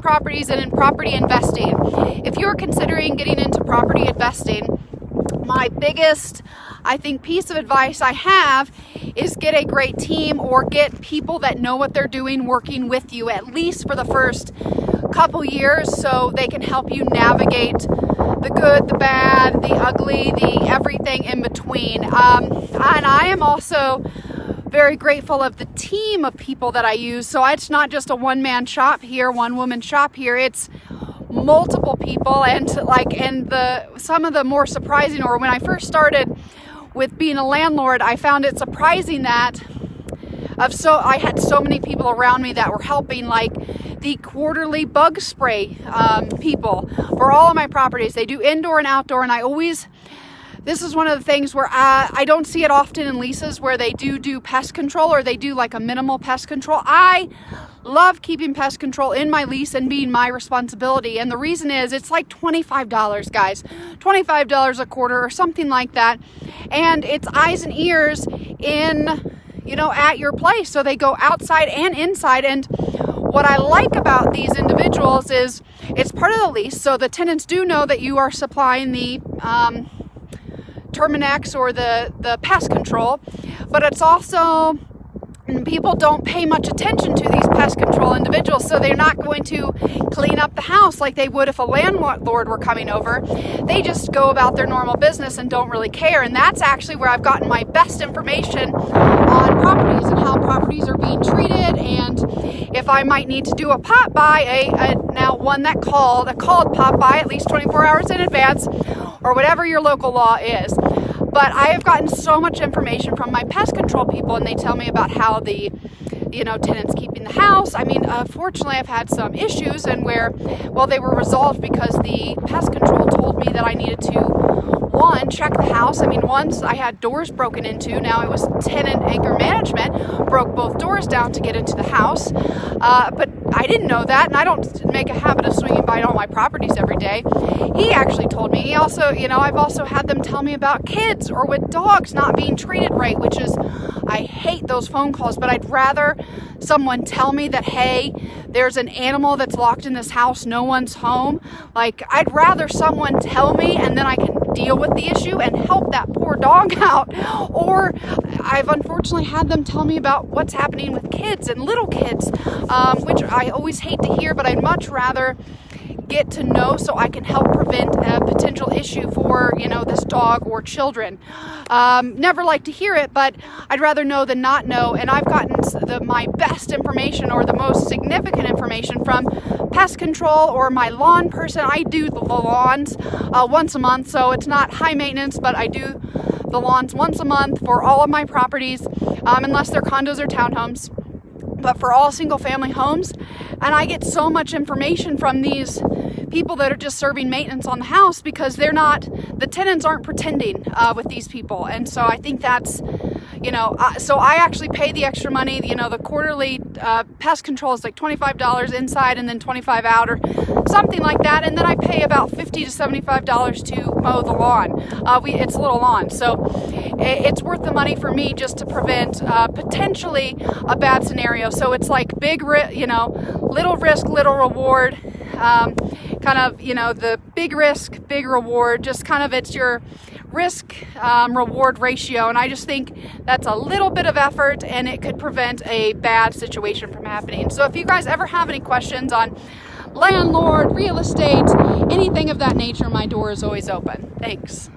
properties and in property investing. If you're considering getting into property investing, my biggest, I think, piece of advice I have is get a great team, or get people that know what they're doing working with you, at least for the first couple years, so they can help you navigate the good, the bad, the ugly, the everything in between. And I am also very grateful of the team of people that I use. So it's not just a one-man shop here, one-woman shop here. It's multiple people, and some of the more surprising, or when I first started with being a landlord, I found it surprising that I had so many people around me that were helping, like the quarterly bug spray people for all of my properties. They do indoor and outdoor, and this is one of the things where I don't see it often in leases where they do pest control, or they do like a minimal pest control. I love keeping pest control in my lease and being my responsibility. And the reason is it's like $25, guys, $25 a quarter or something like that. And it's eyes and ears at your place. So they go outside and inside. And what I like about these individuals is it's part of the lease. So the tenants do know that you are supplying the Terminex or the pest control, but it's also, people don't pay much attention to these pest control individuals, so they're not going to clean up the house like they would if a landlord were coming over. They just go about their normal business and don't really care. And that's actually where I've gotten my best information on properties and how properties are being treated, and if I might need to do a pop by, a called pop by at least 24 hours in advance, or whatever your local law is. But I have gotten so much information from my pest control people, and they tell me about how the tenants keeping the house. I mean, fortunately, I've had some issues, and they were resolved because the pest control told me that I needed to, check the house. I mean, once I had doors broken into. Now it was tenant anger management, broke both doors down to get into the house. But I didn't know that, and I don't make a habit of swinging by all my properties every day. He actually told me. He also, I've also had them tell me about kids or with dogs not being treated right, which is, I hate those phone calls, but I'd rather someone tell me that, hey, there's an animal that's locked in this house, no one's home. Like, I'd rather someone tell me, and then I can deal with the issue and help that poor dog out. Or I've unfortunately had them tell me about what's happening with kids and little kids, which I always hate to hear, but I'd much rather get to know so I can help prevent a potential issue for, this dog or children. Never like to hear it, but I'd rather know than not know. And I've gotten my best information, or the most significant information, from pest control or my lawn person. I do the lawns once a month, so it's not high maintenance, but I do the lawns once a month for all of my properties, unless they're condos or townhomes, but for all single family homes. And I get so much information from these people that are just serving maintenance on the house, because the tenants aren't pretending with these people. And so I think that's, so I actually pay the extra money. The quarterly pest control is like $25 inside and then $25 out, or something like that. And then I pay about $50 to $75 to mow the lawn. It's a little lawn, so it's worth the money for me just to prevent potentially a bad scenario. So it's like little risk, little reward. The big risk, big reward, just kind of, it's your risk reward ratio. And I just think that's a little bit of effort, and it could prevent a bad situation from happening. So if you guys ever have any questions on landlord, real estate, anything of that nature, my door is always open. Thanks.